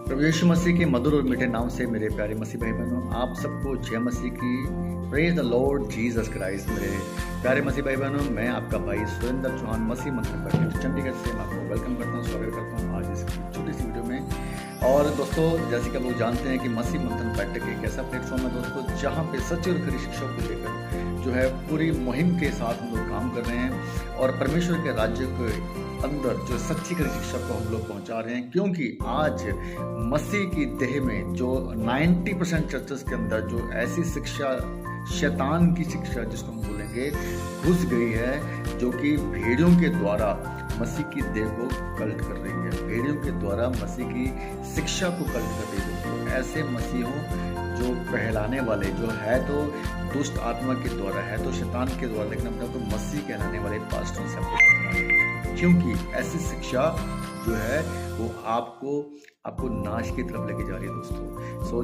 प्रभु यीशु मसीह के मधुर और मीठे नाम से मेरे प्यारे मसीह भाई बहनों, आप सबको जय मसीह की। Praise the Lord Jesus Christ. मेरे प्यारे मसीह भाई बहनों, मैं आपका भाई सुरेंद्र चौहान मसीह मंत्र पर चंडीगढ़ से मैं आपको वेलकम करता हूँ, स्वागत करता हूँ आज इस छोटी सी वीडियो में। और दोस्तों, जैसे कि आप लोग जानते हैं कि मसीह मंथन बैठक एक ऐसा प्लेटफॉर्म है दोस्तों, जहाँ पे सच्ची और खरी शिक्षा को लेकर जो है पूरी मुहिम के साथ हम लोग काम कर रहे हैं और परमेश्वर के राज्य के अंदर जो सच्ची खरी शिक्षा को हम लोग पहुंचा रहे हैं। क्योंकि आज मसीह की देह में जो 90% चर्चेस के अंदर जो ऐसी शिक्षा, शैतान की शिक्षा जिसको हम बोलेंगे, घुस गई है, जो कि भेड़ियों के द्वारा मसीह की देह को कल्ट कर रही है, भेड़ियों के द्वारा मसीह की शिक्षा को कल्ट कर रही है। दोस्तों, ऐसे मसीहों जो कहलाने वाले जो है तो दुष्ट आत्मा के द्वारा है, तो शैतान के द्वारा, लेकिन अपने को मसीह कहलाने वाले पास्टर से क्योंकि ऐसी शिक्षा जो है वो आपको नाश की तरफ लेके जा रही है दोस्तों। सो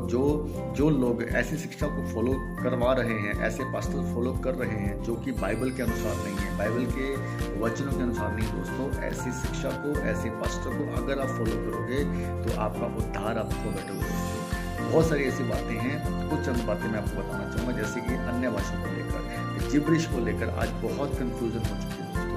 जो लोग ऐसी शिक्षा को फॉलो करवा रहे हैं, ऐसे पास्टर फॉलो कर रहे हैं जो कि बाइबल के अनुसार नहीं है, बाइबल के वचनों के अनुसार नहीं दोस्तों, ऐसी शिक्षा को, ऐसे पास्टर को अगर आप फॉलो करोगे तो आपका उद्धार आपको बैठेगा दोस्तों। बहुत सारी ऐसी बातें हैं, कुछ चंद बातें मैं आपको बताना चाहूँगा, जैसे कि अन्य भाषा को लेकर, जिब्रिश को लेकर आज बहुत कंफ्यूजन हो चुकी है दोस्तों।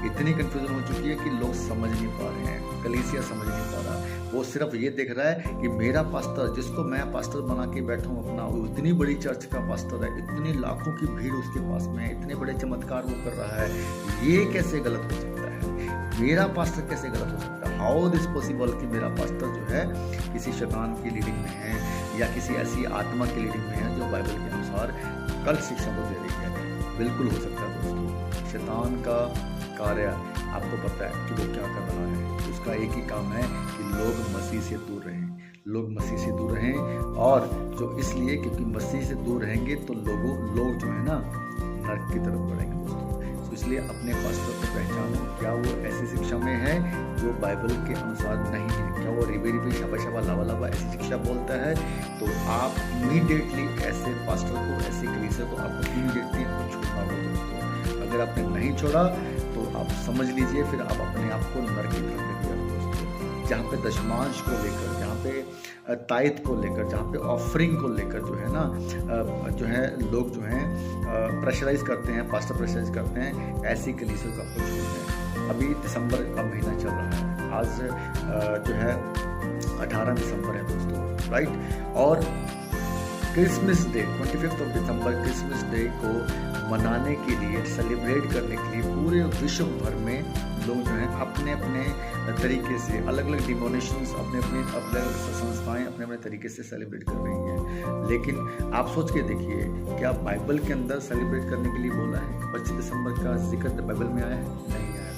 इतनी कंफ्यूजन हो चुकी है कि लोग समझ नहीं पा रहे हैं, कलीसिया समझ नहीं पा रहा। वो सिर्फ ये देख रहा है कि मेरा पास्टर, जिसको मैं पास्टर बना के बैठा हूँ अपना, वो इतनी बड़ी चर्च का पास्टर है, इतनी लाखों की भीड़ उसके पास में है, इतने बड़े चमत्कार वो कर रहा है, ये कैसे गलत हो सकता है? मेरा पास्टर कैसे गलत हो सकता है? हाउ दिस पॉसिबल कि मेरा पास्टर जो है किसी शैतान की लीडिंग में है या किसी ऐसी आत्मा की लीडिंग में है जो बाइबल के अनुसार गलत शिक्षा को दे रही है? बिल्कुल हो सकता है दोस्तों। शैतान का कार्य आपको पता है कि वो क्या कर रहा है। उसका एक ही काम है कि लोग मसीह से दूर रहें, लोग मसीह से दूर रहें, और जो इसलिए क्योंकि मसीह से दूर रहेंगे तो लोग जो है ना नरक की तरफ बढ़ेंगे दोस्तों। तो इसलिए अपने पास्टर को पहचानो, क्या वो ऐसी शिक्षा में है जो बाइबल के अनुसार नहीं है, क्या वो रिबी शबा शबा लावा लावा ऐसी शिक्षा बोलता है, तो आप इमीडिएटली ऐसे पास्टर को, ऐसी कलीसिया को आपको इमीडिएटली छोड़ना होगा दोस्तों। अगर आपने नहीं छोड़ा तो आप समझ लीजिए फिर आप अपने आप को नरक की तरफ लेके जाओगे दोस्तों। जहाँ पे दशमांश को लेकर, जहाँ पे ताइथ को लेकर, जहाँ पे ऑफरिंग को लेकर जो है ना जो है लोग जो हैं प्रेशराइज करते हैं, पास्टर प्रेशराइज करते हैं, ऐसी कलीसिया को आपको छोड़ना है। अभी दिसंबर का महीना चल रहा है, आज जो है 18 दिसंबर है दोस्तों, राइट। और क्रिसमस डे 25 दिसंबर, क्रिसमस डे को मनाने के लिए, सेलिब्रेट करने के लिए पूरे विश्व भर में लोग जो हैं अपने अपने तरीके से, अलग अलग डिनोमिनेशंस, अपने अपने संस्थाएं अपने अपने तरीके से सेलिब्रेट कर रही हैं। लेकिन आप सोच के देखिए, क्या बाइबल के अंदर सेलिब्रेट करने के लिए बोला है? 25 दिसंबर का जिक्र बाइबल में आया है? नहीं आया।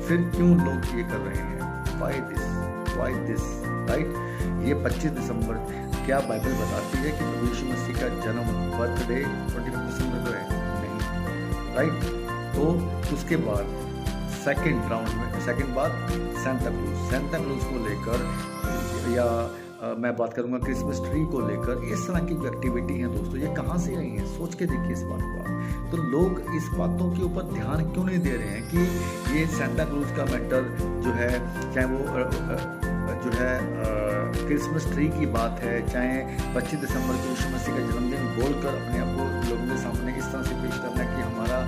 फिर क्यों लोग ये कर रहे हैं? Why this right. ये 25 दिसंबर क्या बाइबल बताती है कि प्रभु यीशु मसीह का जन्म, बर्थडे 25 दिसंबर को है? नहीं, राइट। तो उसके बाद सेकंड बात सेंटा क्लूज को लेकर, या मैं बात करूंगा क्रिसमस ट्री को लेकर, इस तरह की एक्टिविटी हैं दोस्तों, ये कहाँ से आई हैं? सोच के देखिए इस बात को। तो लोग इस बातों के ऊपर ध्यान क्यों नहीं दे रहे हैं कि ये सेंटा क्लूज का मैटर जो है, चाहे वो जो है क्रिसमस ट्री की बात है, चाहे 25 दिसंबर को यीशु मसीह का जन्मदिन बोलकर अपने आप को लोगों के सामने इस तरह से पेश करना कि हमारा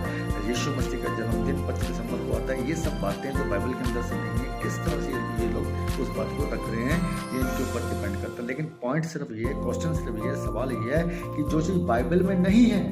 यीशु मसीह का जन्मदिन 25 दिसंबर को आता है, ये सब बातें जो बाइबल के अंदर से नहीं है, किस तरह से ये लोग उस बात को रख रहे हैं, ये इनके ऊपर डिपेंड करता है। लेकिन पॉइंट सिर्फ ये, क्वेश्चन सिर्फ ये, सवाल ये है कि जो चीज़ बाइबल में नहीं है,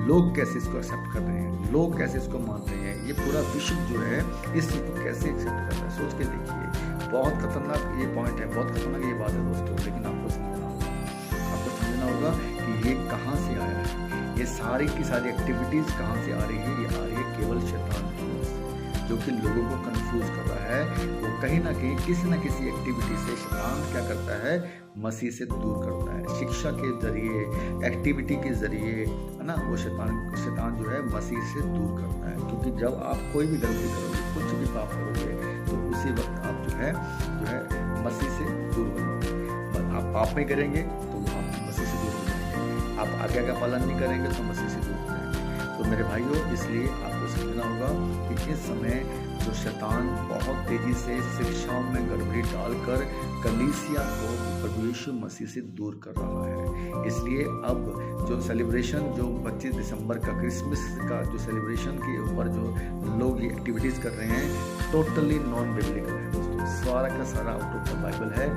लोग कैसे इसको एक्सेप्ट कर रहे हैं, लोग कैसे इसको मान रहे हैं, ये पूरा विश्व जो है इस चीज़ को कैसे एक्सेप्ट कर रहा है? सोच के देखिए, बहुत खतरनाक ये पॉइंट है, बहुत खतरनाक ये बात है दोस्तों। लेकिन आपको समझना होगा कि ये कहाँ से आया है, ये सारी की सारी एक्टिविटीज़ कहाँ से आ रही है? ये आ रही है केवल शैतान की ओर से, जो कि लोगों को कंफ्यूज कर रहा है। वो कहीं ना कहीं किसी न किसी एक्टिविटी से शैतान क्या करता है? मसीह से दूर करता है, शिक्षा के जरिए, एक्टिविटी के जरिए, है ना। वो शैतान जो है मसीह से दूर करता है। क्योंकि जब आप कोई भी गलती करोगे, कुछ भी पाप करोगे, तो उसी वक्त आप जो है मसीह से दूर हो जाओगे। आप पाप में करेंगे तो आप मसीह से दूर हो जाएंगे, आप आज्ञा का पालन नहीं करेंगे तो मसीह से दूर हो जाएंगे। तो मेरे भाइयों, इसलिए आपको समझना होगा कि इस समय जो शैतान बहुत तेजी से शिक्षाओं में गड़बड़ी डालकर कलीसिया को प्रभु यीशु मसीह से दूर कर रहा है। इसलिए अब जो सेलिब्रेशन जो 25 दिसंबर का क्रिसमस का जो सेलिब्रेशन के ऊपर जो लोग ये एक्टिविटीज़ कर रहे हैं टोटली नॉन बिब्लिकल है दोस्तों। सारा का सारा आउट ऑफ द बाइबल है,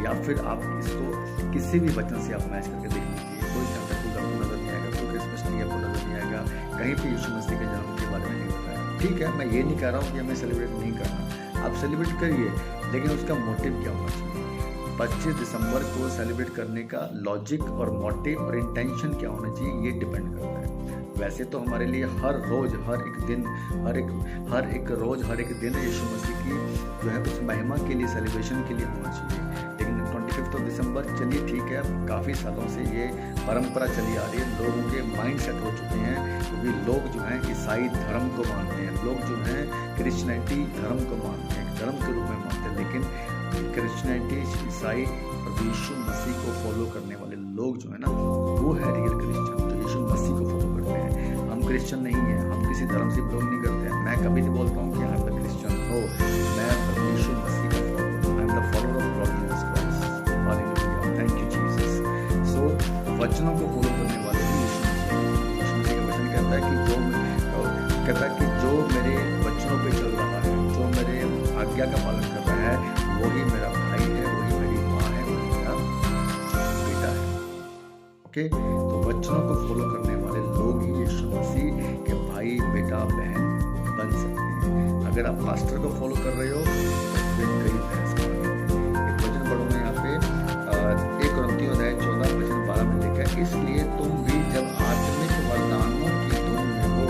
या फिर आप इसको किसी भी वचन से आप मैच करके देख लीजिए। कोई सेंटा क्लॉज आपको नजर नहीं आएगा, कोई क्रिसमस ट्री आपको नजर नहीं आएगा, कहीं पे यीशु मसीह के जन्म के बारे में नहीं बताया। ठीक है, मैं ये नहीं कह रहा हूँ कि हमें सेलिब्रेट नहीं करना, आप सेलिब्रेट करिए, लेकिन उसका मोटिव क्या होना चाहिए। 25 दिसंबर को सेलिब्रेट करने का लॉजिक और मोटिव और इंटेंशन क्या होना चाहिए, ये डिपेंड करता है। वैसे तो हमारे लिए हर रोज हर एक दिन हर एक दिन यीशु मसीह की जो है उस महिमा के लिए सेलिब्रेशन के लिए होना चाहिए। लेकिन 25 दिसंबर चलिए ठीक है, काफ़ी सालों से ये परंपरा चली आ रही है, लोगों के माइंड सेट हो चुके हैं, क्योंकि लोग जो हैं ईसाई धर्म को मानते हैं, लोग जो हैं क्रिश्चियनिटी धर्म को मानते हैं, धर्म के रूप में मानते हैं। लेकिन क्रिश्चियनिटी ईसाई और यीशु मसीह को फॉलो करने वाले लोग जो है ना, वो है रियल क्रिश्चियन, जो यीशु मसीह को फॉलो करते हैं। हम क्रिश्चियन नहीं हैं, हम किसी धर्म से बिलोंग नहीं करते हैं। मैं कभी नहीं बोलता हूँ कि आई एम द क्रिश्चियन, हो मैं यीशु मसीह का follower, I am the follower of God Jesus Christ. Hallelujah, thank you Jesus. So वचनों को फॉलो करने वाले ही यीशु मसीह का वचन कहता है कि जो मेरे वचनों पे चल रहा है, जो मेरे आज्ञा का पालन कर रहा है, वही मेरा भाई है, वही मेरी माँ है, वही मेरा बेटा है। ओके, तो वचनों को फॉलो करने वाले लोग ही यीशु मसीह के भाई बेटा बहन बन सकते हैं। अगर आप पास्टर को फॉलो कर रहे हो तो फिर कई बहस करेंगे। एक वचन पढ़ूंगा यहाँ पे 1 कुरिन्थियों अध्याय 14 वचन 12 में लिखा है, इसलिए तुम भी जब आत्मिक वरदानों की धुन में हो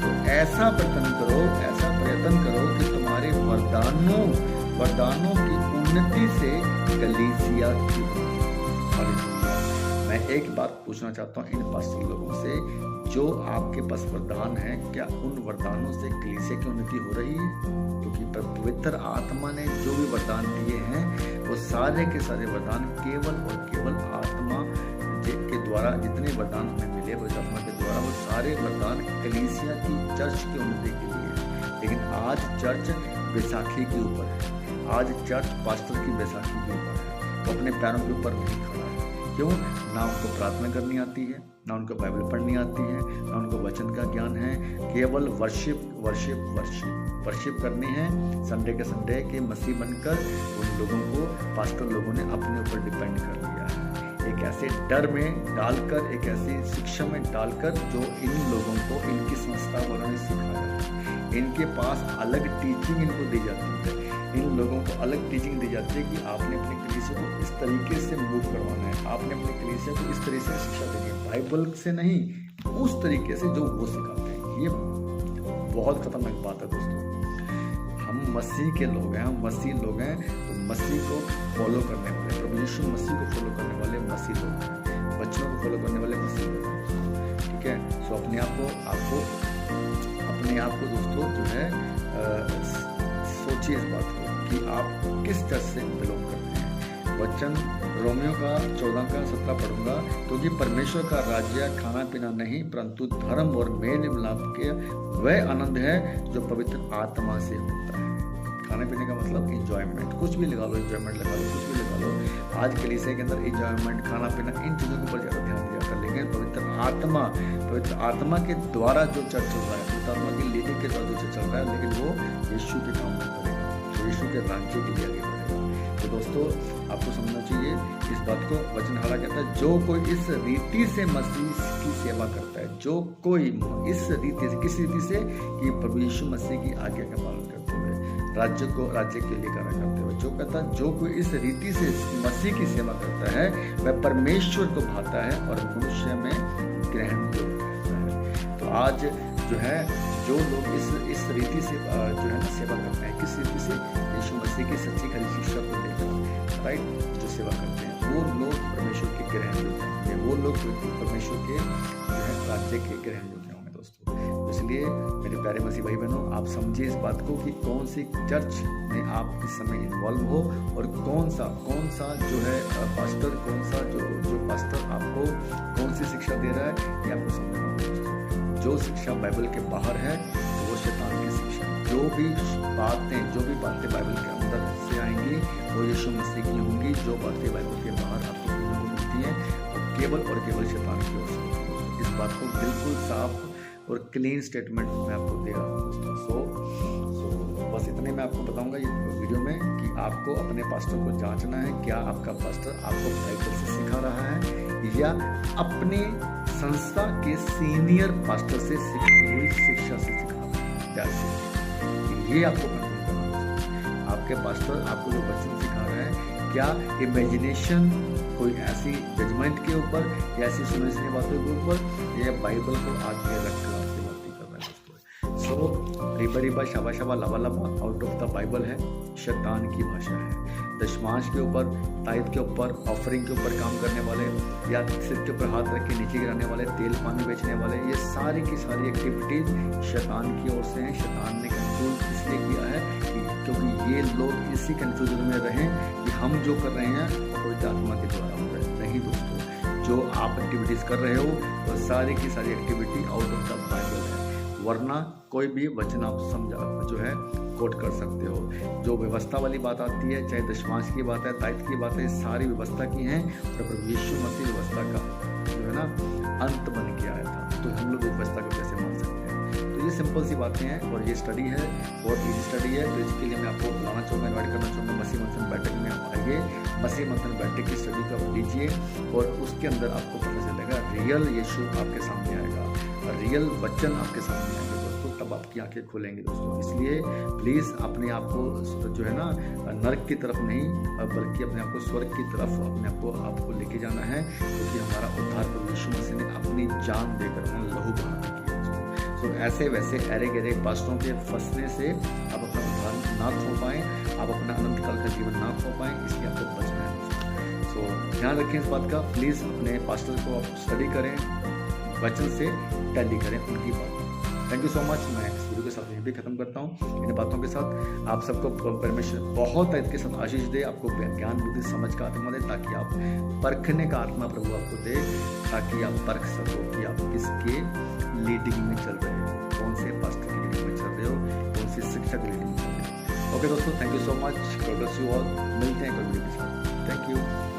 तो ऐसा प्रयत्न करो कि तुम्हारे वरदानों की उन्नति से कलीसिया की हो। मैं एक बात पूछना चाहता हूँ इन पास्टर लोगों से, जो आपके पास वरदान है, क्या उन वरदानों से कलीसिया की उन्नति हो रही है? क्योंकि पवित्र आत्मा ने जो भी वरदान दिए हैं, वो सारे के सारे वरदान केवल और केवल आत्मा के द्वारा, जितने वरदान हमें मिले पवित्र आत्मा के द्वारा, वो सारे वरदान कलीसिया की, चर्च की उन्नति के लिए है। लेकिन आज चर्च बैसाखी के ऊपर है, आज चर्च पास्टर की बैसाखी के ऊपर है, तो अपने पैरों के ऊपर नहीं खड़ा है। क्यों? ना उनको प्रार्थना करनी आती है, ना उनको बाइबल पढ़नी आती है, ना उनको वचन का ज्ञान है, केवल वर्शिप करनी है। संडे के मसीह बनकर उन लोगों को पास्टर लोगों ने अपने ऊपर डिपेंड कर लिया है, एक ऐसे डर में डालकर, एक ऐसी शिक्षा में डालकर जो इन लोगों को इनकी संस्था वालों ने सिखाया है। इनके पास अलग टीचिंग इनको दी जाती है, इन लोगों को अलग टीचिंग दी जाती है कि आपने अपने कलीसिया को इस तरीके से मूव करवाना है, आपने अपने कलीसिया को इस तरीके से शिक्षा देनी है, बाइबल से नहीं, उस तरीके से जो वो सिखाते हैं। ये बहुत खतरनाक बात है दोस्तों। हम मसीह के लोग हैं, हम मसीह लोग हैं, तो मसीह को फॉलो करने वाले, प्रभु यीशु मसीह को फॉलो करने वाले मसीह लोग हैं, बच्चों को फॉलो करने वाले मसीह लोग हैं। ठीक है, सो अपने आप को दोस्तों जो है सोचिए इस बात को कि आप किस चर्च से बिलोंग करते हैं। वचन रोमियो का 14:17 पढ़ूंगा, क्योंकि परमेश्वर का राज्य खाना पीना नहीं, परंतु धर्म और मेल मिलाप के वह आनंद है जो पवित्र आत्मा से होता है। खाने पीने का मतलब इंजॉयमेंट, कुछ भी लगा लो, इंजॉयमेंट लगा लो, कुछ भी लगा लो। आज कलीसिया के अंदर इंजॉयमेंट, खाना पीना, इन चीज़ों के ऊपर ज़्यादा ध्यान दिया जाता है। लेकिन पवित्र आत्मा के द्वारा जो चर्च चल रहा है, पवित्र आत्मा की लीडिंग के द्वारा जो चर्च चल रहा है, लेकिन वो यीशु के काम में करेगा, तो यीशु के राज्य के लिए आगे बढ़ेगा। तो दोस्तों आपको समझना चाहिए इस बात को। वचनहारा कहता है, जो कोई इस रीति से मसीह की सेवा करता है, जो कोई इस रीति से, किस रीति से, कि प्रभु यीशु मसीह की आज्ञा का पालन करते हुए, राज्य के लिए कार्य करते हुए, जो कहता है जो कोई इस रीति से मसीह की सेवा करता है, वह परमेश्वर को भाता है और मनुष्य में ग्रहण करता है। तो आज जो है जो लोग इस रीति से जो है ना सेवा करते हैं, किस रीति से, यीशु मसीह की सच्ची खरी शिक्षा को लेकर, राइट, जो सेवा करते हैं, वो लोग परमेश्वर के ग्रहण योग्य होंगे, वो लोग परमेश्वर के जो है राज्य के ग्रहण योग्य होंगे दोस्तों। तो इसलिए मेरे प्यारे मसीह भाई बहनों, आप समझिए इस बात को कि कौन सी चर्च में आप इस समय इन्वॉल्व हो, और कौन सा जो है पास्टर, कौन सा जो पास्टर आपको कौन सी शिक्षा दे रहा है, ये आपको समझना होगा। जो शिक्षा बाइबल के बाहर है, तो वो शैतान की शिक्षा है। जो भी बातें बाइबल के अंदर से आएंगी वो यीशु मसीह की होंगी। जो बातें बाइबल के बाहर आपको सुनने को मिलती हैं वो केवल और केवल शैतान की ओर से होती है। इस बात को बिल्कुल साफ और क्लीन स्टेटमेंट मैं आपको दे रहा हूँ दोस्तों। सो बस इतने मैं आपको बताऊंगा ये वीडियो में कि आपको अपने पास्टर को जांचना है, क्या आपका पास्टर आपको बाइबल से सिखा रहा है या अपने संस्था के सीनियर पास्टर से सीखी हुई शिक्षा से सिखा रहा है। ये आपको कंट्रोल करना है। आपके पास्टर आपको जो वचन सिखा रहा है, क्या इमेजिनेशन कोई ऐसी जजमेंट के ऊपर या ऐसी सुनी सुनी बातों के ऊपर या बाइबल को आगे रखकर आपसे बातें कर रहा है दोस्तों। सो रिबा शाबा शाबा लबा लबा आउट ऑफ द बाइबल है, शैतान की भाषा है। दशमांश के ऊपर, ताइद के ऊपर, ऑफरिंग के ऊपर काम करने वाले या सिर के ऊपर हाथ रख के नीचे गिराने वाले, तेल पानी बेचने वाले, ये सारी की सारी एक्टिविटीज शैतान की ओर से हैं। शैतान ने कंट्रोल इसलिए किया है क्योंकि ये लोग इसी कंफ्यूजन में रहें कि हम जो कर रहे हैं वो आत्मा के द्वारा हो रहा है। नहीं दोस्तों, जो आप एक्टिविटीज कर रहे हो वो सारी की सारी activity out of the Bible है, वरना कोई भी वचन आप समझा जो है कोट कर सकते हो। जो व्यवस्था वाली बात आती है, चाहे दशमांश की बात है, ताइद की बात है, सारी व्यवस्था की हैं। और प्रभु यीशु मसीह व्यवस्था का जो है ना अंत बन के आया था, तो हम लोग व्यवस्था को कैसे मान सकते हैं? तो ये सिंपल सी बातें हैं और ये स्टडी है, बहुत ईजी स्टडी है। तो इसके लिए मैं आपको बुलाना चाहूँगा, इन्वाइट करना चाहूँगा, मसीह मंथन बैठक में आप आइए। मसीह मंथन बैठक की स्टडी को आप लीजिए और उसके अंदर आपको पता चलेगा रियल यीशु आपके सामने आएगा, रियल वचन आपके सामने आएगा दोस्तों, तब आपकी आंखें खुलेंगी दोस्तों। इसलिए प्लीज़ अपने आप को जो है ना नरक की तरफ नहीं, बल्कि अपने आप को स्वर्ग की तरफ अपने आपको लेके जाना है, क्योंकि हमारा उद्धार प्रभु यीशु मसीह ने अपनी जान देकर लहू बहा के किया। तो ऐसे वैसे अरे गहरे पास्टरों के फंसने से आप अपना उद्धार ना खो पाएँ, आप अपना अनंत काल का जीवन ना खो पाएँ, इसलिए आपको बचना है। सो ध्यान रखें इस बात का। प्लीज़ अपने पास्टर को आप स्टडी करें, वचन से टैली करें उनकी बात। Thank you so much. मैं इस वीडियो के साथ यहीं भी खत्म करता हूँ। इन बातों के साथ आप सबको परमेश्वर बहुत इसके साथ आशीष दे, आपको ज्ञान बुद्धि समझ का आत्मा दे, ताकि आप परखने का आत्मा प्रभु आपको दे, ताकि आप परख सको कि आप किसके लीडिंग में चल रहे हो, कौन से पास्टर की लीडिंग में चल रहे हो, कौन सी शिक्षा की लीडिंग में चल रहे हो। ओके दोस्तों, thank you so much. God bless you all. मिलते हैं कल वीडियो के साथ। Thank you.